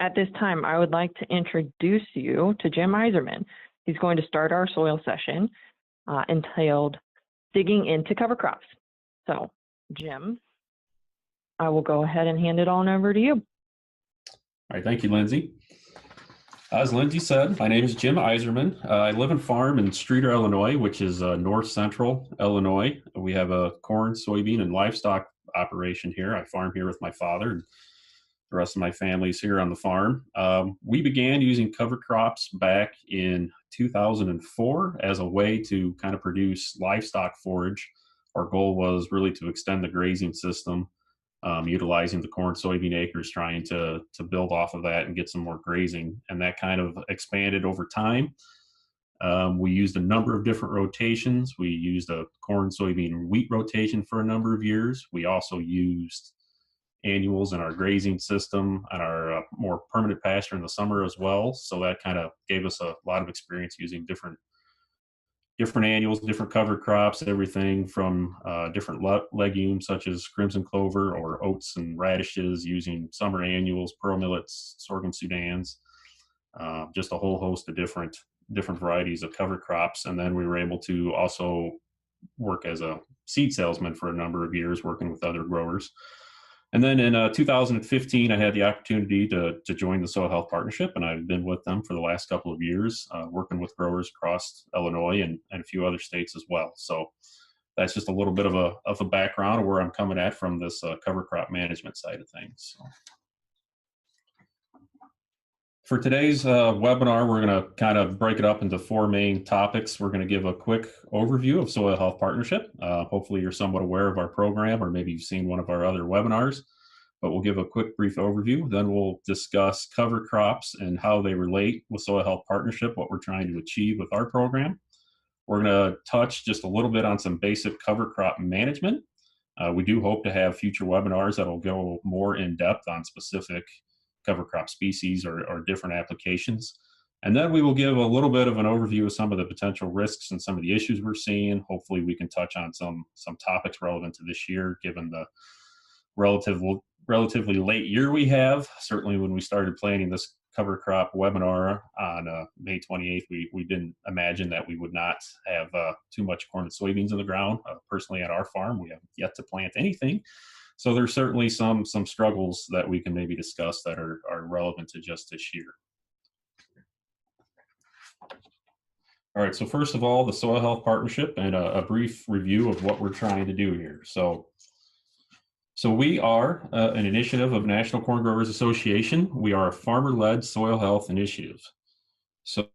At this time, I would like to introduce you to Jim Iserman. He's going to start our soil session entitled Digging into Cover Crops. So, Jim, I will go ahead and hand it on over to you. All right, thank you, Lindsay. As Lindsay said, my name is Jim Iserman. I live and farm in Streeter, Illinois, which is north central Illinois. We have a corn, soybean, and livestock operation here. I farm here with my father, and the rest of my family's here on the farm. We began using cover crops back in 2004 as a way to kind of produce livestock forage. Our goal was really to extend the grazing system, utilizing the corn, soybean acres, trying to build off of that and get some more grazing. And that kind of expanded over time. We used a number of different rotations. We used a corn, soybean, wheat rotation for a number of years. We also used annuals in our grazing system and our more permanent pasture in the summer as well. So that kind of gave us a lot of experience using different annuals, different cover crops, everything from different legumes such as crimson clover or oats and radishes, using summer annuals, pearl millets, sorghum Sudans, just a whole host of different varieties of cover crops. And then we were able to also work as a seed salesman for a number of years, working with other growers. And then in 2015, I had the opportunity to join the Soil Health Partnership, and I've been with them for the last couple of years, working with growers across Illinois and a few other states as well. So that's just a little bit of a background of where I'm coming at from this cover crop management side of things. So for today's webinar, we're going to kind of break it up into four main topics. We're going to give a quick overview of Soil Health Partnership. Hopefully you're somewhat aware of our program, or maybe you've seen one of our other webinars, but we'll give a quick brief overview. Then we'll discuss cover crops and how they relate with Soil Health Partnership, what we're trying to achieve with our program. We're going to touch just a little bit on some basic cover crop management. We do hope to have future webinars that will go more in depth on specific cover crop species or different applications. And then we will give a little bit of an overview of some of the potential risks and some of the issues we're seeing. Hopefully we can touch on some topics relevant to this year, given the relatively late year we have. Certainly when we started planning this cover crop webinar on May 28th, we didn't imagine that we would not have too much corn and soybeans in the ground. Personally, at our farm, we have yet to plant anything. So there's certainly some struggles that we can maybe discuss that are relevant to just this year. All right, so first of all, the Soil Health Partnership and a brief review of what we're trying to do here. So we are an initiative of National Corn Growers Association. We are a farmer-led soil health initiative. So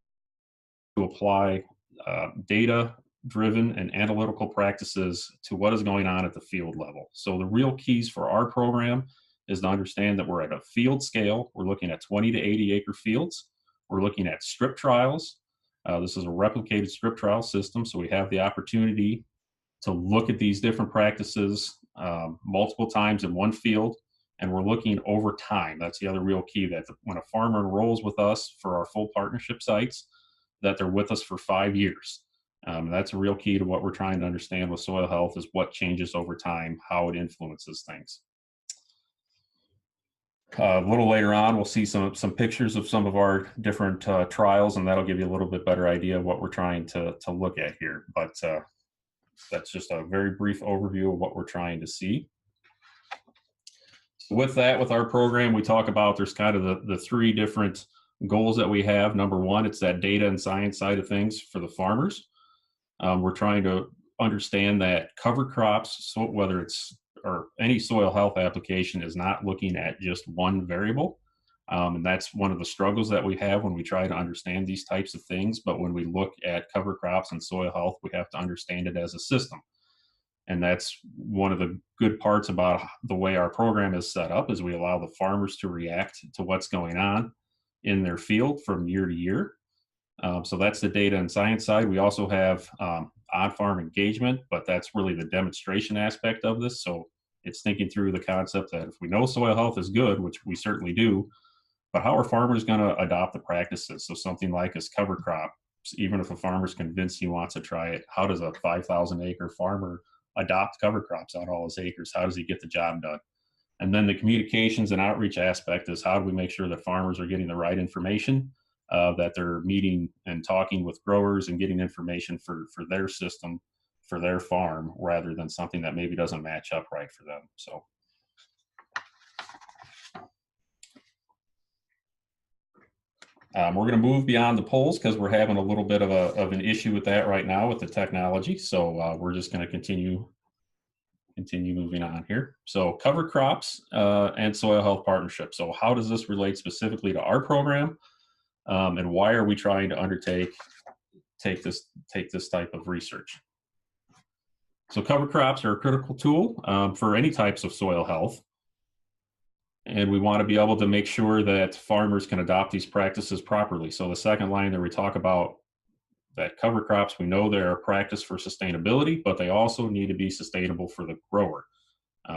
to apply data-driven and analytical practices to what is going on at the field level. So the real keys for our program is to understand that we're at a field scale. We're looking at 20 to 80 acre fields. We're looking at strip trials. This is a replicated strip trial system, so we have the opportunity to look at these different practices multiple times in one field, and we're looking over time. That's the other real key, that when a farmer enrolls with us for our full partnership sites, that they're with us for 5 years. That's a real key to what we're trying to understand with soil health, is what changes over time, how it influences things. A little later on, we'll see some pictures of some of our different trials, and that'll give you a little bit better idea of what we're trying to look at here. But that's just a very brief overview of what we're trying to see. So with that, with our program, we talk about there's kind of the three different goals that we have. Number one, it's that data and science side of things for the farmers. We're trying to understand that cover crops, so whether it's or any soil health application, is not looking at just one variable. And that's one of the struggles that we have when we try to understand these types of things. But when we look at cover crops and soil health, we have to understand it as a system. And that's one of the good parts about the way our program is set up, is we allow the farmers to react to what's going on in their field from year to year. So that's the data and science side. We also have on-farm engagement, but that's really the demonstration aspect of this. So it's thinking through the concept that if we know soil health is good, which we certainly do, but how are farmers going to adopt the practices? So something like as cover crop, even if a farmer's convinced he wants to try it, how does a 5,000 acre farmer adopt cover crops on all his acres? How does he get the job done? And then the communications and outreach aspect is how do we make sure that farmers are getting the right information, that they're meeting and talking with growers and getting information for their system, for their farm, rather than something that maybe doesn't match up right for them. So. We're going to move beyond the polls because we're having a little bit of an issue with that right now with the technology. So we're just going to continue moving on here. So cover crops and soil health partnership. So how does this relate specifically to our program, and why are we trying to take this type of research? So cover crops are a critical tool for any types of soil health. And we want to be able to make sure that farmers can adopt these practices properly. So the second line there, we talk about that cover crops, we know they're a practice for sustainability, but they also need to be sustainable for the grower.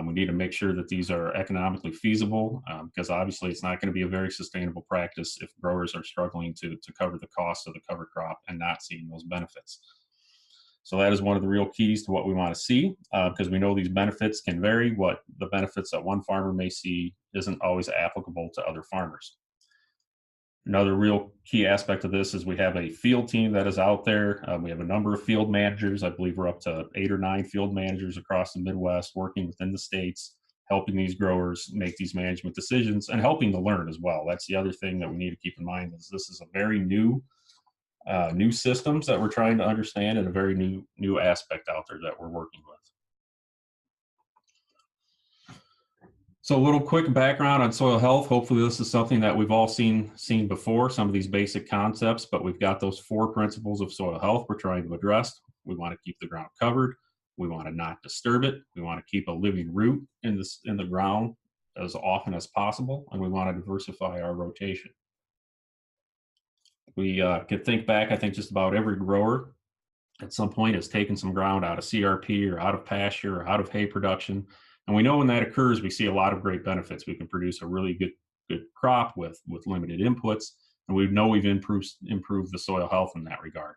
We need to make sure that these are economically feasible, because obviously it's not going to be a very sustainable practice if growers are struggling to cover the cost of the cover crop and not seeing those benefits. So that is one of the real keys to what we want to see, because we know these benefits can vary. What the benefits that one farmer may see isn't always applicable to other farmers. Another real key aspect of this is we have a field team that is out there. We have a number of field managers. I believe we're up to 8 or 9 field managers across the Midwest working within the states, helping these growers make these management decisions and helping to learn as well. That's the other thing that we need to keep in mind is this is a very new systems that we're trying to understand and a very new aspect out there that we're working with. So a little quick background on soil health. Hopefully this is something that we've all seen before, some of these basic concepts, but we've got those 4 principles of soil health we're trying to address. We want to keep the ground covered. We want to not disturb it. We want to keep a living root in the ground as often as possible, and we want to diversify our rotation. We could think back, I think just about every grower at some point has taken some ground out of CRP or out of pasture or out of hay production. And we know when that occurs, we see a lot of great benefits. We can produce a really good crop with limited inputs, and we know we've improved the soil health in that regard.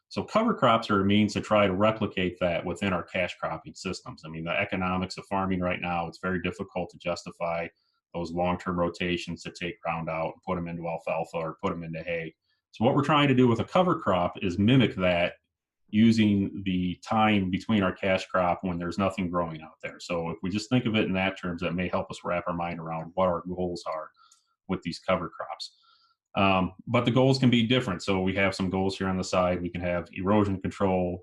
So cover crops are a means to try to replicate that within our cash cropping systems. I mean, the economics of farming right now, it's very difficult to justify those long-term rotations to take ground out and put them into alfalfa or put them into hay. So what we're trying to do with a cover crop is mimic that using the time between our cash crop when there's nothing growing out there. So if we just think of it in that terms, that may help us wrap our mind around what our goals are with these cover crops. But the goals can be different. So we have some goals here on the side. We can have erosion control.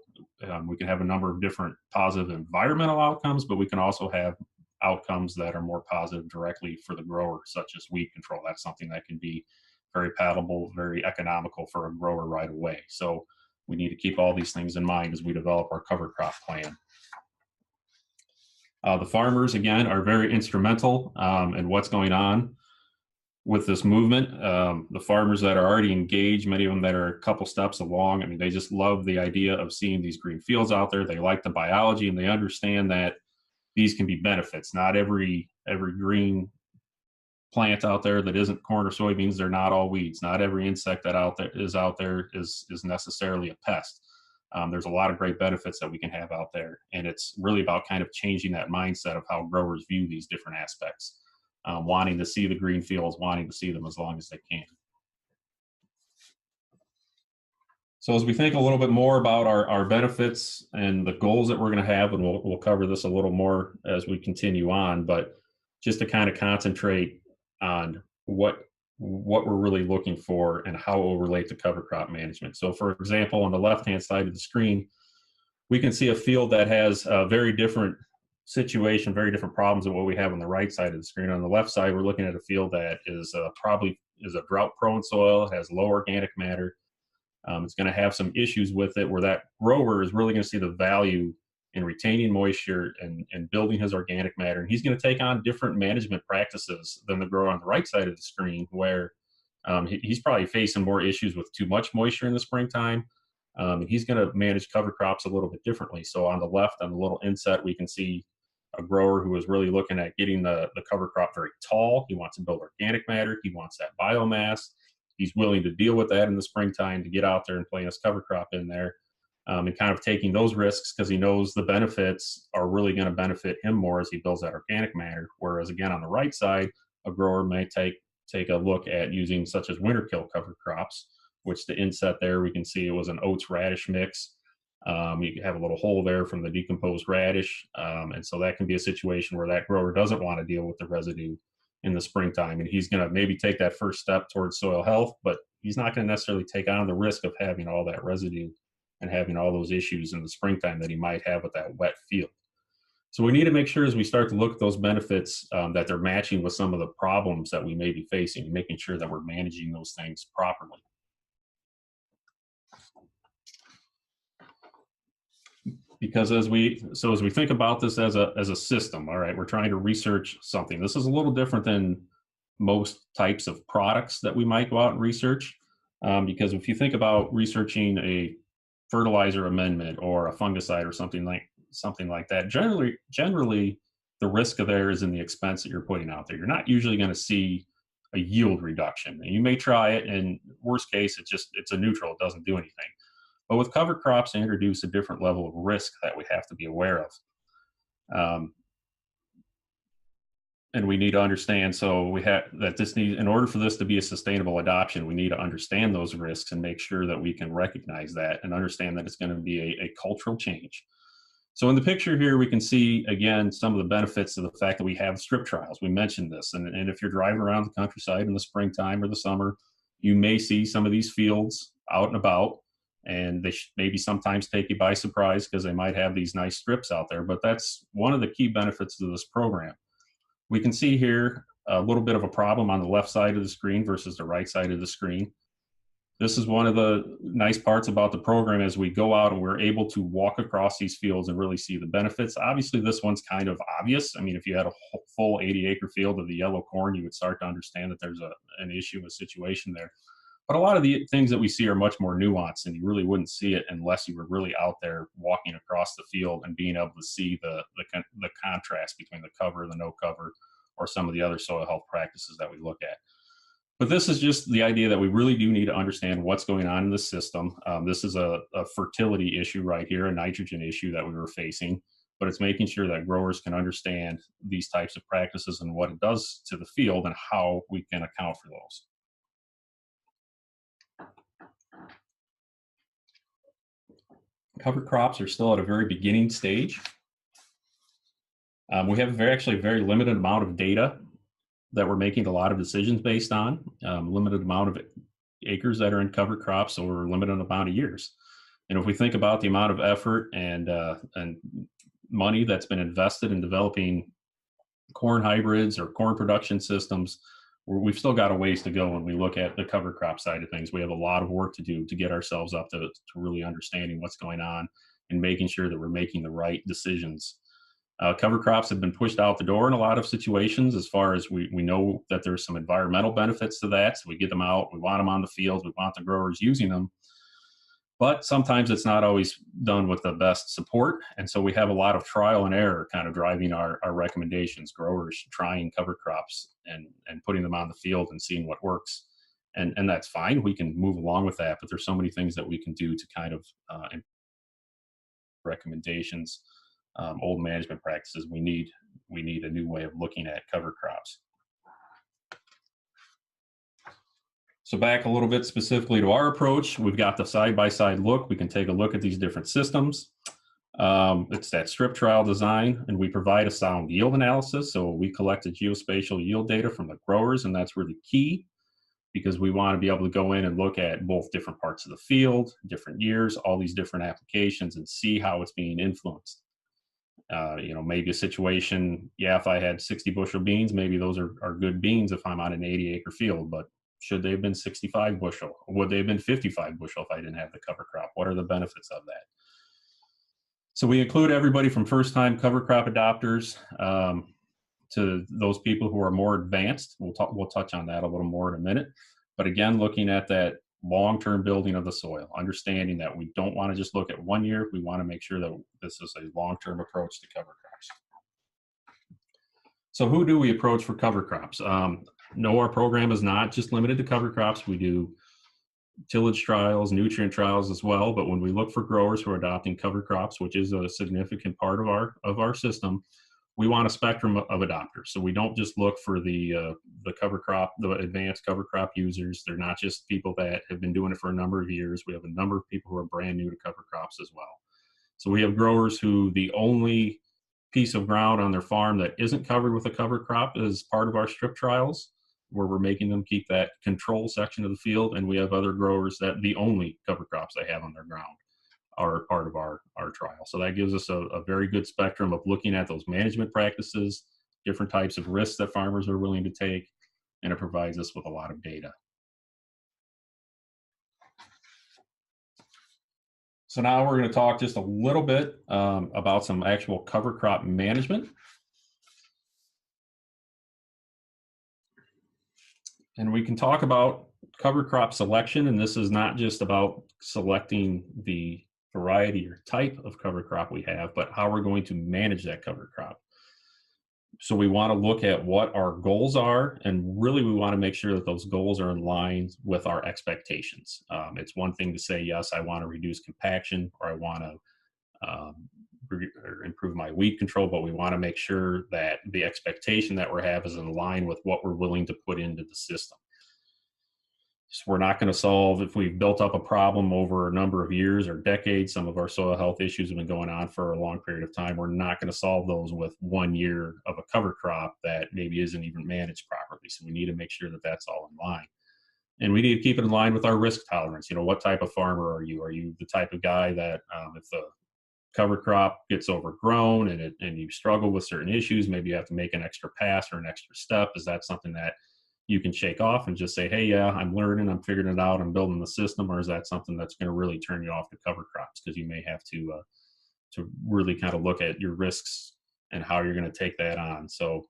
We can have a number of different positive environmental outcomes, but we can also have outcomes that are more positive directly for the grower, such as weed control. That's something that can be very palatable, very economical for a grower right away. So we need to keep all these things in mind as we develop our cover crop plan. The farmers, again, are very instrumental in what's going on with this movement. The farmers that are already engaged, many of them that are a couple steps along, I mean, they just love the idea of seeing these green fields out there. They like the biology, and they understand that these can be benefits. Not every green plant out there that isn't corn or soybeans, they're not all weeds. Not every insect that is out there is necessarily a pest. There's a lot of great benefits that we can have out there, and it's really about kind of changing that mindset of how growers view these different aspects, wanting to see the green fields, wanting to see them as long as they can. So as we think a little bit more about our benefits and the goals that we're going to have, and we'll cover this a little more as we continue on, but just to kind of concentrate on what we're really looking for and how it will relate to cover crop management. So for example, on the left-hand side of the screen, we can see a field that has a very different situation, very different problems than what we have on the right side of the screen. On the left side, we're looking at a field that is probably a drought-prone soil, has low organic matter. It's going to have some issues with it where that grower is really going to see the value in retaining moisture and building his organic matter. And he's going to take on different management practices than the grower on the right side of the screen, where he's probably facing more issues with too much moisture in the springtime. And he's going to manage cover crops a little bit differently. So on the left, on the little inset, we can see a grower who is really looking at getting the cover crop very tall. He wants to build organic matter. He wants that biomass. He's willing to deal with that in the springtime to get out there and plant his cover crop in there. and kind of taking those risks because he knows the benefits are really going to benefit him more as he builds that organic matter. Whereas again, on the right side, a grower may take a look at using such as winter kill cover crops, which the inset there, we can see it was an oats radish mix. You have a little hole there from the decomposed radish. And so that can be a situation where that grower doesn't want to deal with the residue in the springtime. And he's going to maybe take that first step towards soil health, but he's not going to necessarily take on the risk of having all that residue and having all those issues in the springtime that he might have with that wet field. So we need to make sure as we start to look at those benefits that they're matching with some of the problems that we may be facing, making sure that we're managing those things properly. Because as we think about this as a system, all right, we're trying to research something. This is a little different than most types of products that we might go out and research. Because if you think about researching a fertilizer amendment or a fungicide or something like that, generally the risk of there is in the expense that you're putting out there. You're not usually going to see a yield reduction. And you may try it, and worst case, it's a neutral. It doesn't do anything. But with cover crops, they introduce a different level of risk that we have to be aware of. And we need to understand, so we have that in order for this to be a sustainable adoption, we need to understand those risks and make sure that we can recognize that and understand that it's going to be a cultural change. So in the picture here, we can see, again, some of the benefits of the fact that we have strip trials. We mentioned this. And if you're driving around the countryside in the springtime or the summer, you may see some of these fields out and about. And they maybe sometimes take you by surprise because they might have these nice strips out there. But that's one of the key benefits of this program. We can see here a little bit of a problem on the left side of the screen versus the right side of the screen. This is one of the nice parts about the program as we go out and we're able to walk across these fields and really see the benefits. Obviously, this one's kind of obvious. I mean, if you had a full 80-acre field of the yellow corn, you would start to understand that there's an issue, a situation there. But a lot of the things that we see are much more nuanced, and you really wouldn't see it unless you were really out there walking across the field and being able to see the contrast between the cover, the no cover, or some of the other soil health practices that we look at. But this is just the idea that we really do need to understand what's going on in the system. This is a fertility issue right here, a nitrogen issue that we were facing, but it's making sure that growers can understand these types of practices and what it does to the field and how we can account for those. Cover crops are still at a very beginning stage. We have actually a very limited amount of data that we're making a lot of decisions based on, limited amount of acres that are in cover crops over a limited amount of years. And if we think about the amount of effort and money that's been invested in developing corn hybrids or corn production systems, we've still got a ways to go when we look at the cover crop side of things. We have a lot of work to do to get ourselves up to really understanding what's going on and making sure that we're making the right decisions. Cover crops have been pushed out the door in a lot of situations as far as we know that there's some environmental benefits to that. So we get them out, we want them on the fields, we want the growers using them. But sometimes it's not always done with the best support. And so we have a lot of trial and error kind of driving our recommendations, growers trying cover crops and putting them on the field and seeing what works. And that's fine. We can move along with that, but there's so many things that we can do to kind of recommendations, old management practices. We need a new way of looking at cover crops. So back a little bit specifically to our approach, we've got the side-by-side look. We can take a look at these different systems. It's that strip trial design, and we provide a sound yield analysis. So we collect the geospatial yield data from the growers, and that's really key because we want to be able to go in and look at both different parts of the field, different years, all these different applications, and see how it's being influenced. Maybe a situation, if I had 60 bushel beans, maybe those are good beans if I'm on an 80-acre field, but should they have been 65 bushel? Would they have been 55 bushel if I didn't have the cover crop? What are the benefits of that? So we include everybody from first-time cover crop adopters to those people who are more advanced. We'll touch on that a little more in a minute. But again, looking at that long-term building of the soil, understanding that we don't want to just look at 1 year. We want to make sure that this is a long-term approach to cover crops. So who do we approach for cover crops? No, our program is not just limited to cover crops. We do tillage trials, nutrient trials as well. But when we look for growers who are adopting cover crops, which is a significant part of our system, we want a spectrum of adopters. So we don't just look for the cover crop, the advanced cover crop users. They're not just people that have been doing it for a number of years. We have a number of people who are brand new to cover crops as well. So we have growers who the only piece of ground on their farm that isn't covered with a cover crop is part of our strip trials, where we're making them keep that control section of the field. And we have other growers that the only cover crops they have on their ground are part of our trial. So that gives us a very good spectrum of looking at those management practices, different types of risks that farmers are willing to take, and it provides us with a lot of data. So now we're going to talk just a little bit about some actual cover crop management. And we can talk about cover crop selection, and this is not just about selecting the variety or type of cover crop we have, but how we're going to manage that cover crop. So we want to look at what our goals are, and really we want to make sure that those goals are in line with our expectations. It's one thing to say, yes, I want to reduce compaction, or I want to improve my weed control, but we want to make sure that the expectation that we have is in line with what we're willing to put into the system. So we're not going to solve, if we've built up a problem over a number of years or decades, some of our soil health issues have been going on for a long period of time, we're not going to solve those with 1 year of a cover crop that maybe isn't even managed properly. So we need to make sure that that's all in line. And we need to keep it in line with our risk tolerance. You know, what type of farmer are you? Are you the type of guy that if the cover crop gets overgrown and you struggle with certain issues, maybe you have to make an extra pass or an extra step? Is that something that you can shake off and just say, hey, yeah, I'm learning, I'm figuring it out, I'm building the system? Or is that something that's going to really turn you off to cover crops, because you may have to really kind of look at your risks and how you're going to take that on? So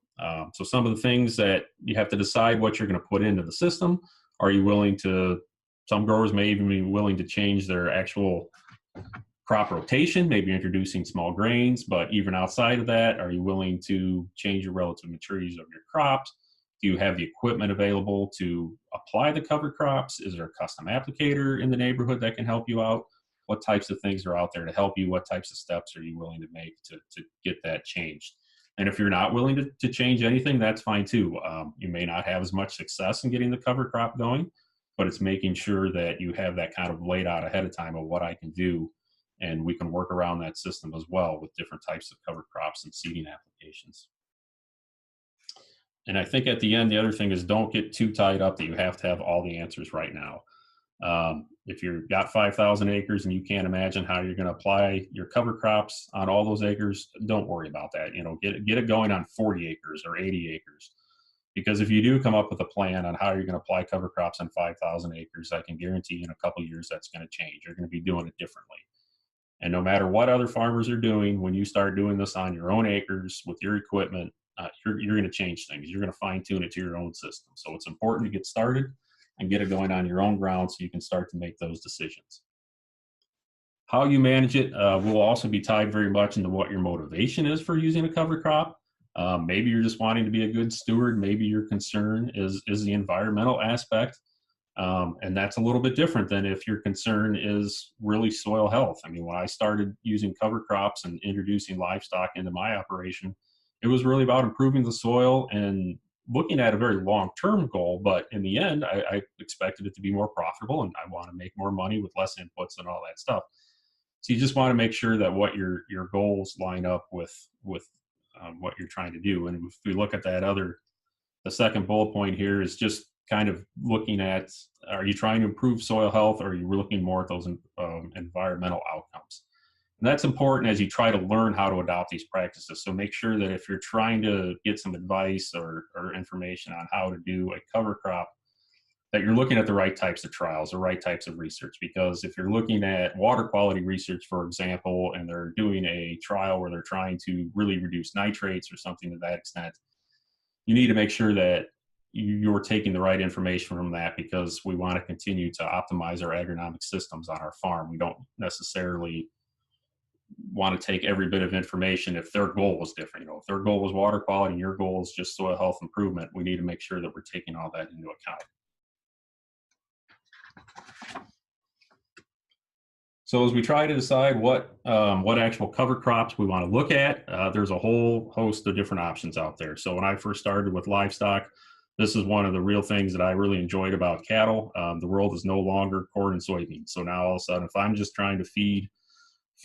some of the things that you have to decide what you're going to put into the system. Are you willing to, some growers may even be willing to change their actual crop rotation, maybe introducing small grains, but even outside of that, are you willing to change your relative maturities of your crops? Do you have the equipment available to apply the cover crops? Is there a custom applicator in the neighborhood that can help you out? What types of things are out there to help you? What types of steps are you willing to make to get that changed? And if you're not willing to change anything, that's fine too. You may not have as much success in getting the cover crop going, but it's making sure that you have that kind of laid out ahead of time of what I can do. And we can work around that system as well with different types of cover crops and seeding applications. And I think at the end, the other thing is, don't get too tied up that you have to have all the answers right now. If you've got 5,000 acres and you can't imagine how you're going to apply your cover crops on all those acres, don't worry about that. You know, get it going on 40 acres or 80 acres. Because if you do come up with a plan on how you're going to apply cover crops on 5,000 acres, I can guarantee in a couple of years that's going to change. You're going to be doing it differently. And no matter what other farmers are doing, when you start doing this on your own acres with your equipment, you're going to change things. You're going to fine tune it to your own system. So it's important to get started and get it going on your own ground so you can start to make those decisions. How you manage it will also be tied very much into what your motivation is for using a cover crop. Maybe you're just wanting to be a good steward. Maybe your concern is the environmental aspect. And that's a little bit different than if your concern is really soil health. I mean, when I started using cover crops and introducing livestock into my operation, it was really about improving the soil and looking at a very long-term goal. But in the end, I expected it to be more profitable, and I want to make more money with less inputs and all that stuff. So you just want to make sure that what your goals line up with what you're trying to do. And if we look at the second bullet point here is just kind of looking at, are you trying to improve soil health, or are you looking more at those environmental outcomes? And that's important as you try to learn how to adopt these practices. So make sure that if you're trying to get some advice or information on how to do a cover crop, that you're looking at the right types of trials, the right types of research. Because if you're looking at water quality research, for example, and they're doing a trial where they're trying to really reduce nitrates or something to that extent, you need to make sure that you're taking the right information from that, because we want to continue to optimize our agronomic systems on our farm. We don't necessarily want to take every bit of information if their goal was different. You know, if their goal was water quality and your goal is just soil health improvement, we need to make sure that we're taking all that into account. So as we try to decide what actual cover crops we want to look at, there's a whole host of different options out there. So when I first started with livestock, this is one of the real things that I really enjoyed about cattle. The world is no longer corn and soybeans. So now all of a sudden, if I'm just trying to feed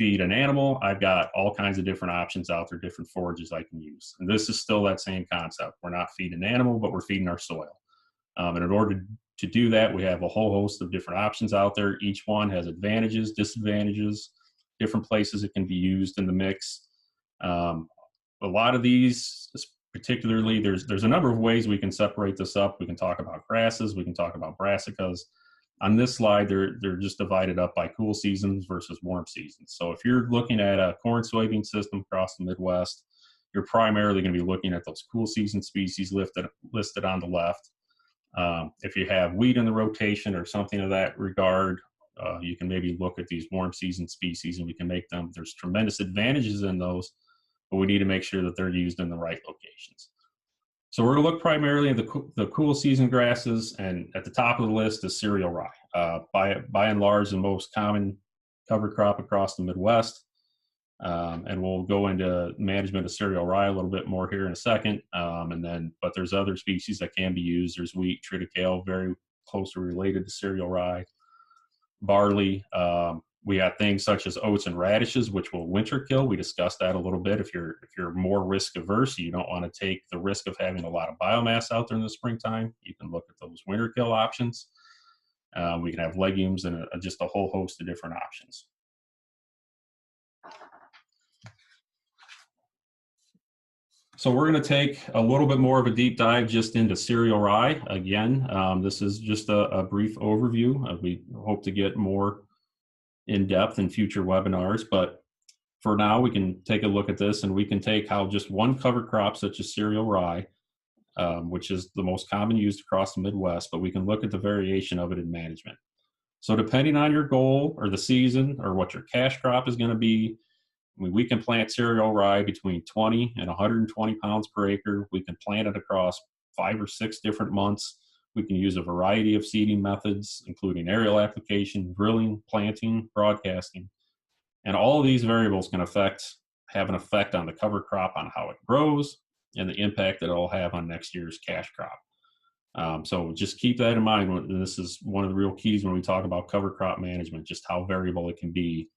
an animal, I've got all kinds of different options out there, different forages I can use. And this is still that same concept. We're not feeding an animal, but we're feeding our soil. And in order to do that, we have a whole host of different options out there. Each one has advantages, disadvantages, different places it can be used in the mix. A lot of these, particularly, there's a number of ways we can separate this up. We can talk about grasses, we can talk about brassicas. On this slide, they're just divided up by cool seasons versus warm seasons. So if you're looking at a corn soybean system across the Midwest, you're primarily going to be looking at those cool season species listed on the left. If you have wheat in the rotation or something of that regard, you can maybe look at these warm season species and we can make them. There's tremendous advantages in those, but we need to make sure that they're used in the right locations. So we're going to look primarily at the cool season grasses, and at the top of the list is cereal rye. By and large, the most common cover crop across the Midwest. And we'll go into management of cereal rye a little bit more here in a second. But there's other species that can be used. There's wheat, triticale, very closely related to cereal rye, barley. We have things such as oats and radishes, which will winter kill. We discussed that a little bit. If you're more risk averse, you don't want to take the risk of having a lot of biomass out there in the springtime, you can look at those winter kill options. We can have legumes and just a whole host of different options. So we're going to take a little bit more of a deep dive just into cereal rye. Again, this is just a brief overview. We hope to get more in depth in future webinars, but for now we can take a look at this, and we can take how just one cover crop such as cereal rye, which is the most common used across the Midwest, but we can look at the variation of it in management. So depending on your goal or the season or what your cash crop is going to be, we can plant cereal rye between 20 and 120 pounds per acre. We can plant it across 5 or 6 different months. We can use a variety of seeding methods, including aerial application, drilling, planting, broadcasting. And all of these variables can have an effect on the cover crop, on how it grows, and the impact that it'll have on next year's cash crop. So just keep that in mind. This is one of the real keys when we talk about cover crop management, just how variable it can be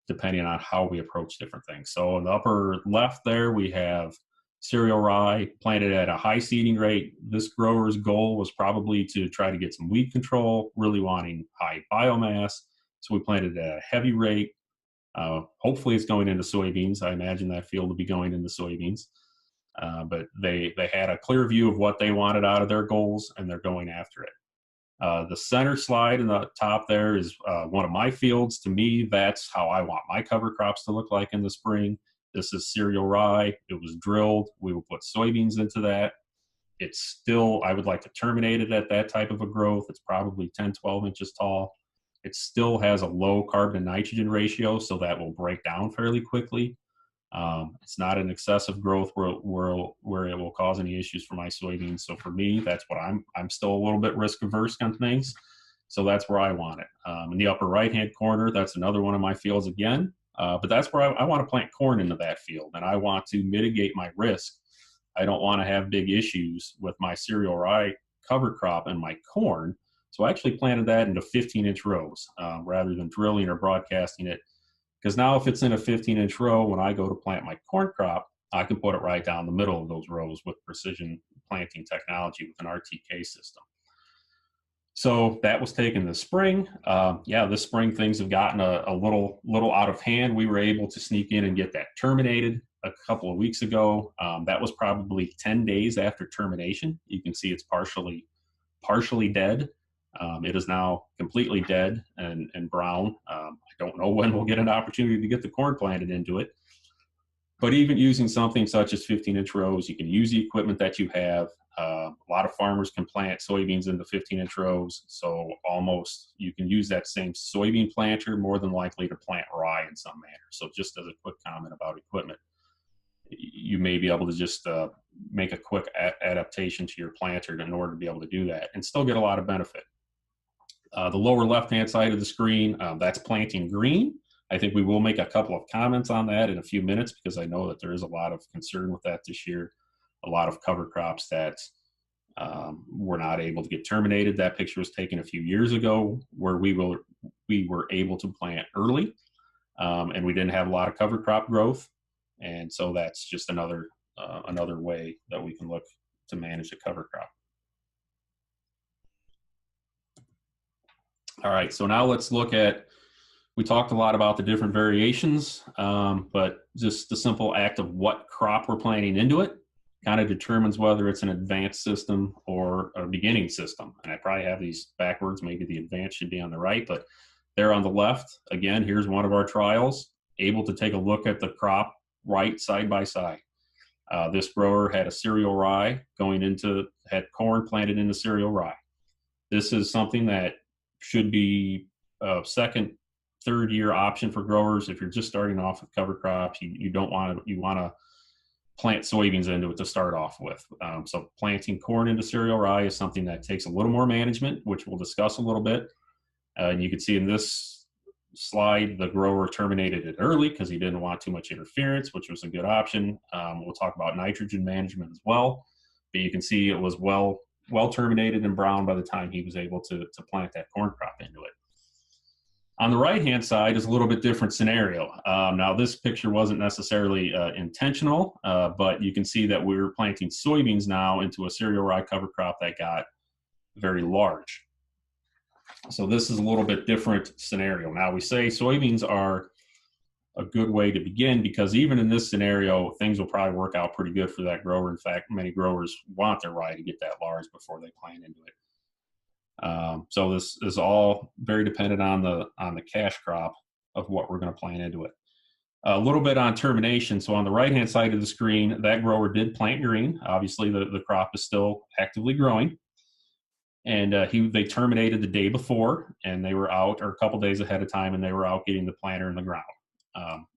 depending on how we approach different things. So in the upper left there, we have cereal rye planted at a high seeding rate. This grower's goal was probably to try to get some weed control, really wanting high biomass. So we planted at a heavy rate. Hopefully it's going into soybeans. I imagine that field will be going into soybeans. But they had a clear view of what they wanted out of their goals, and they're going after it. The center slide in the top there is one of my fields. To me, that's how I want my cover crops to look like in the spring. This is cereal rye. It was drilled. We will put soybeans into that. It's still, I would like to terminate it at that type of a growth. It's probably 10, 12 inches tall. It still has a low carbon and nitrogen ratio, so that will break down fairly quickly. It's not an excessive growth where it will cause any issues for my soybeans. So for me, that's what I'm still a little bit risk averse on things. So that's where I want it. In the upper right-hand corner, that's another one of my fields again. But that's where I want to plant corn into that field, and I want to mitigate my risk. I don't want to have big issues with my cereal rye cover crop and my corn. So I actually planted that into 15-inch rows rather than drilling or broadcasting it. Because now if it's in a 15-inch row, when I go to plant my corn crop, I can put it right down the middle of those rows with precision planting technology with an RTK system. So that was taken this spring. This spring things have gotten a little out of hand. We were able to sneak in and get that terminated a couple of weeks ago. That was probably 10 days after termination. You can see it's partially dead. It is now completely dead and brown. I don't know when we'll get an opportunity to get the corn planted into it. But even using something such as 15-inch rows, you can use the equipment that you have. A lot of farmers can plant soybeans into 15-inch rows. So almost you can use that same soybean planter more than likely to plant rye in some manner. So just as a quick comment about equipment, you may be able to just make a quick adaptation to your planter in order to be able to do that and still get a lot of benefit. The lower left-hand side of the screen, that's planting green. I think we will make a couple of comments on that in a few minutes because I know that there is a lot of concern with that this year. A lot of cover crops that were not able to get terminated. That picture was taken a few years ago where we were able to plant early and we didn't have a lot of cover crop growth. And so that's just another way that we can look to manage a cover crop. All right, so now let's look at, we talked a lot about the different variations, but just the simple act of what crop we're planting into it kind of determines whether it's an advanced system or a beginning system. And I probably have these backwards, maybe the advanced should be on the right, but there on the left, again, here's one of our trials, able to take a look at the crop right side by side. This grower had a cereal rye had corn planted into cereal rye. This is something that should be a second, third year option for growers. If you're just starting off with cover crops, you want to plant soybeans into it to start off with. So planting corn into cereal rye is something that takes a little more management, which we'll discuss a little bit. And you can see in this slide, the grower terminated it early because he didn't want too much interference, which was a good option. We'll talk about nitrogen management as well, but you can see it was well terminated and brown by the time he was able to plant that corn crop into it. On the right-hand side is a little bit different scenario. Now, this picture wasn't necessarily intentional, but you can see that we're planting soybeans now into a cereal rye cover crop that got very large. So this is a little bit different scenario. Now, we say soybeans are a good way to begin because even in this scenario, things will probably work out pretty good for that grower. In fact, many growers want their rye to get that large before they plant into it. So this is all very dependent on the cash crop of what we're going to plant into it. A little bit on termination. So on the right-hand side of the screen, that grower did plant green. Obviously, the crop is still actively growing. And they terminated the day before, and they were out, or a couple days ahead of time, and they were out getting the planter in the ground.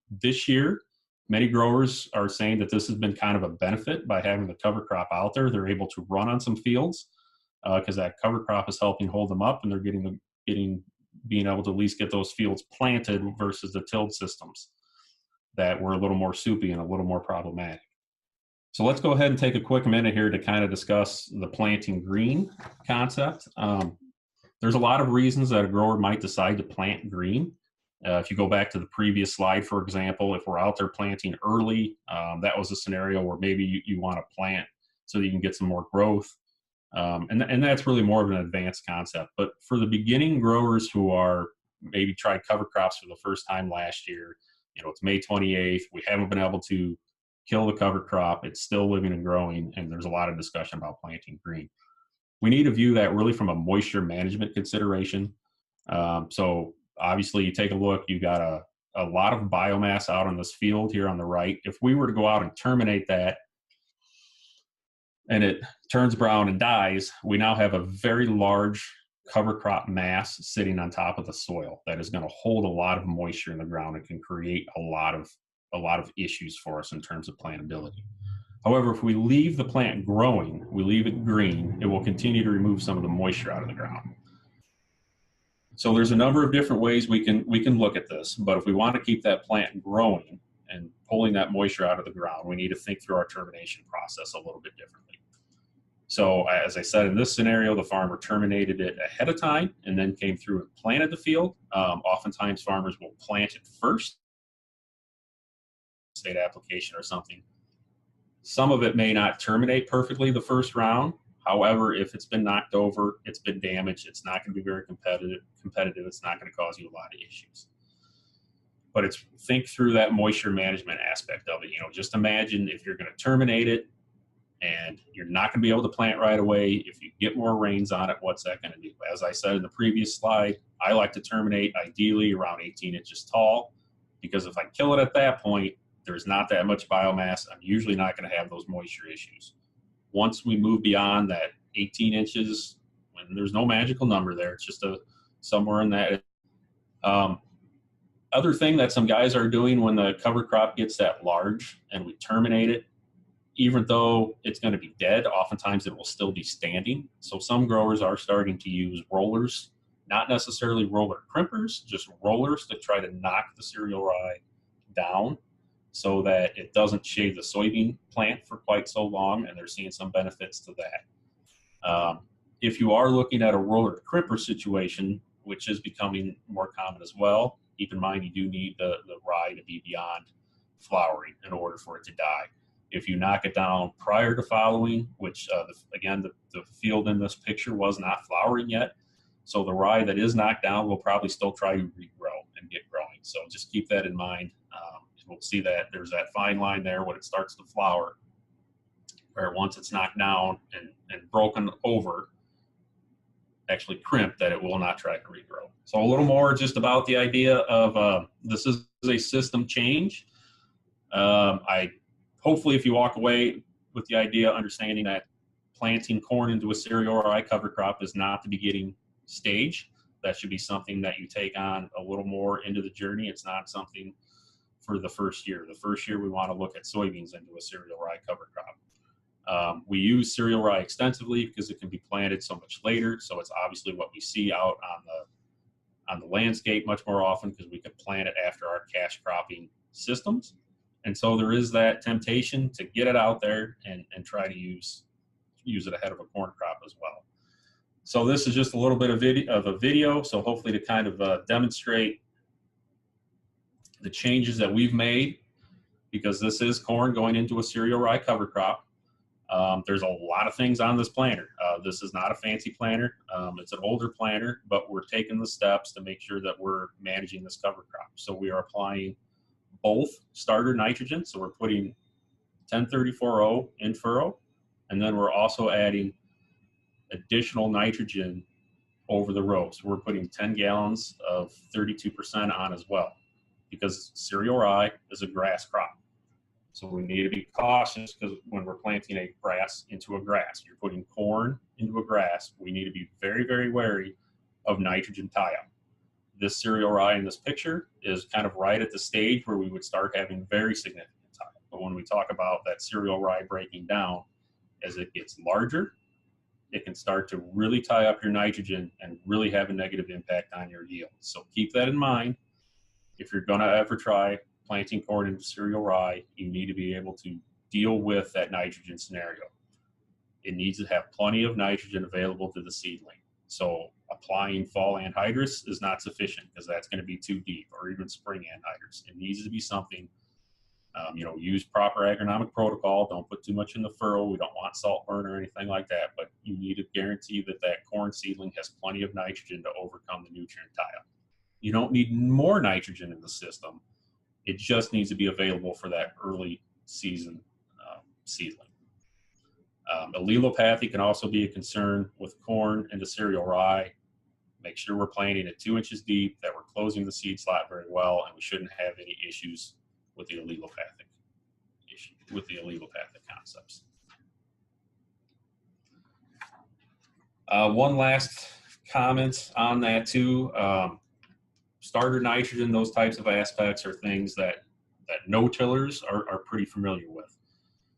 This year, many growers are saying that this has been kind of a benefit by having the cover crop out there. They're able to run on some fields because that cover crop is helping hold them up, and they're being able to at least get those fields planted versus the tilled systems that were a little more soupy and a little more problematic. So let's go ahead and take a quick minute here to kind of discuss the planting green concept. There's a lot of reasons that a grower might decide to plant green. If you go back to the previous slide, for example, if we're out there planting early, that was a scenario where maybe you want to plant so that you can get some more growth. And that's really more of an advanced concept. But for the beginning growers who are maybe tried cover crops for the first time last year, it's May 28th, we haven't been able to kill the cover crop, it's still living and growing, and there's a lot of discussion about planting green. We need to view that really from a moisture management consideration. So obviously you take a look, you got a lot of biomass out on this field here on the right. If we were to go out and terminate that and it turns brown and dies, we now have a very large cover crop mass sitting on top of the soil that is going to hold a lot of moisture in the ground and can create a lot of issues for us in terms of plantability. However, if we leave the plant growing, we leave it green, it will continue to remove some of the moisture out of the ground. So there's a number of different ways we can look at this, but if we want to keep that plant growing and pulling that moisture out of the ground, we need to think through our termination process a little bit differently. So as I said, in this scenario, the farmer terminated it ahead of time and then came through and planted the field. Oftentimes farmers will plant it first, state application or something. Some of it may not terminate perfectly the first round. However, if it's been knocked over, it's been damaged, it's not going to be very competitive, it's not going to cause you a lot of issues. But think through that moisture management aspect of it. Just imagine if you're going to terminate it and you're not going to be able to plant right away. If you get more rains on it, what's that going to do? As I said in the previous slide, I like to terminate ideally around 18 inches tall, because if I kill it at that point, there's not that much biomass. I'm usually not going to have those moisture issues. Once we move beyond that 18 inches, when there's no magical number there, it's just somewhere in that. Other thing that some guys are doing when the cover crop gets that large and we terminate it, even though it's going to be dead, oftentimes it will still be standing. So some growers are starting to use rollers not necessarily roller crimpers, just rollers to try to knock the cereal rye down so that it doesn't shade the soybean plant for quite so long, and they're seeing some benefits to that. If you are looking at a roller crimper situation, which is becoming more common as well, keep in mind you do need the rye to be beyond flowering in order for it to die. If you knock it down prior to fallowing, which again, the field in this picture was not flowering yet, so the rye that is knocked down will probably still try to regrow and get growing. So just keep that in mind. We'll see that there's that fine line there when it starts to flower, where once it's knocked down and broken over, actually crimped, that it will not try to regrow. So a little more just about the idea of this is a system change. Hopefully if you walk away with the idea, understanding that planting corn into a cereal rye cover crop is not the beginning stage. That should be something that you take on a little more into the journey. It's not something for the first year. The first year we want to look at soybeans into a cereal rye cover crop. We use cereal rye extensively because it can be planted so much later. So it's obviously what we see out on the landscape much more often because we can plant it after our cash cropping systems. And so there is that temptation to get it out there and try to use it ahead of a corn crop as well. So this is just a little bit of a video. So hopefully to kind of demonstrate the changes that we've made, because this is corn going into a cereal rye cover crop. There's a lot of things on this planter. This is not a fancy planter. It's an older planter, but we're taking the steps to make sure that we're managing this cover crop. So we are applying both starter nitrogen. So we're putting 1034O in furrow, and then we're also adding additional nitrogen over the rows. So we're putting 10 gallons of 32% on as well, because cereal rye is a grass crop. So we need to be cautious because when we're planting a grass into a grass, you're putting corn into a grass, we need to be very, very wary of nitrogen tie-up. This cereal rye in this picture is kind of right at the stage where we would start having very significant tie-up. But when we talk about that cereal rye breaking down, as it gets larger, it can start to really tie up your nitrogen and really have a negative impact on your yield. So keep that in mind. If you're going to ever try planting corn into cereal rye, you need to be able to deal with that nitrogen scenario. It needs to have plenty of nitrogen available to the seedling. So applying fall anhydrous is not sufficient because that's going to be too deep, or even spring anhydrous. It needs to be something, use proper agronomic protocol. Don't put too much in the furrow. We don't want salt burn or anything like that, but you need to guarantee that that corn seedling has plenty of nitrogen to overcome the nutrient tie-up. You don't need more nitrogen in the system. It just needs to be available for that early season seedling. Allelopathy can also be a concern with corn into cereal rye. Make sure we're planting it 2 inches deep, that we're closing the seed slot very well, and we shouldn't have any issues with the allelopathic concepts. One last comment on that too. Starter nitrogen, those types of aspects are things that no-tillers are pretty familiar with.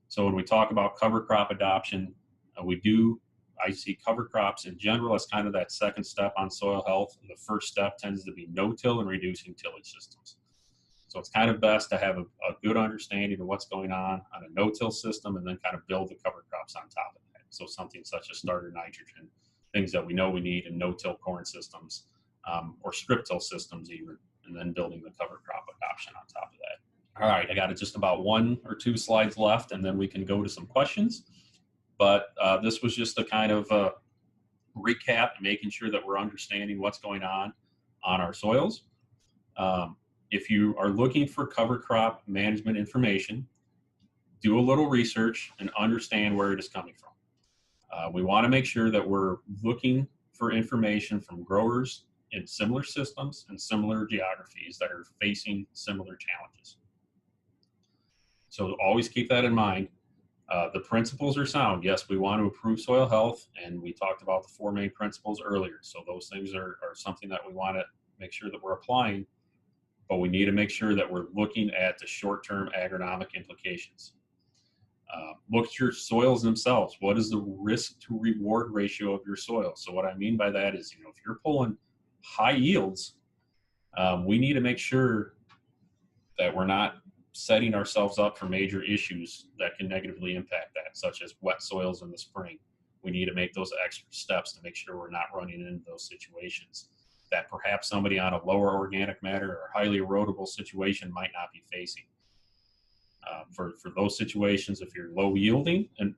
So when we talk about cover crop adoption, I see cover crops in general as kind of that second step on soil health. And the first step tends to be no-till and reducing tillage systems. So it's kind of best to have a good understanding of what's going on a no-till system and then kind of build the cover crops on top of that. So something such as starter nitrogen, things that we know we need in no-till corn systems, or strip till systems even, and then building the cover crop adoption on top of that. All right, I got just about 1 or 2 slides left, and then we can go to some questions. But this was just a kind of recap, making sure that we're understanding what's going on our soils. If you are looking for cover crop management information, do a little research and understand where it is coming from. We want to make sure that we're looking for information from growers in similar systems and similar geographies that are facing similar challenges. So always keep that in mind. The principles are sound. Yes, we want to improve soil health, and we talked about the 4 main principles earlier. So those things are something that we want to make sure that we're applying, but we need to make sure that we're looking at the short-term agronomic implications. Look at your soils themselves. What is the risk to reward ratio of your soil? So what I mean by that is, if you're pulling high yields, we need to make sure that we're not setting ourselves up for major issues that can negatively impact that, such as wet soils in the spring. We need to make those extra steps to make sure we're not running into those situations that perhaps somebody on a lower organic matter or highly erodible situation might not be facing. For those situations, if you're low yielding and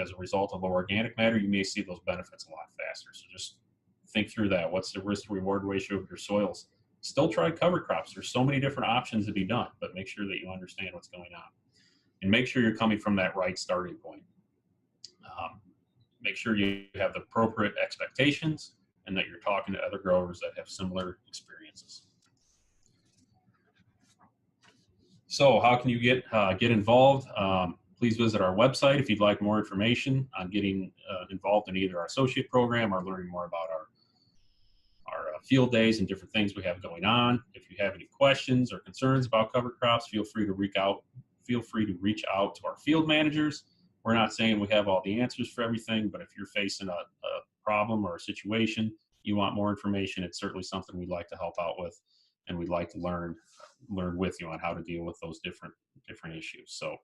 as a result of low organic matter, you may see those benefits a lot faster. So just think through that. What's the risk to reward ratio of your soils? Still try cover crops. There's so many different options to be done, but make sure that you understand what's going on. And make sure you're coming from that right starting point. Make sure you have the appropriate expectations and that you're talking to other growers that have similar experiences. So how can you get involved? Please visit our website if you'd like more information on getting involved in either our associate program or learning more about our field days and different things we have going on. If you have any questions or concerns about cover crops, feel free to reach out to our field managers. We're not saying we have all the answers for everything, but if you're facing a problem or a situation, you want more information, it's certainly something we'd like to help out with, and we'd like to learn with you on how to deal with those different issues. So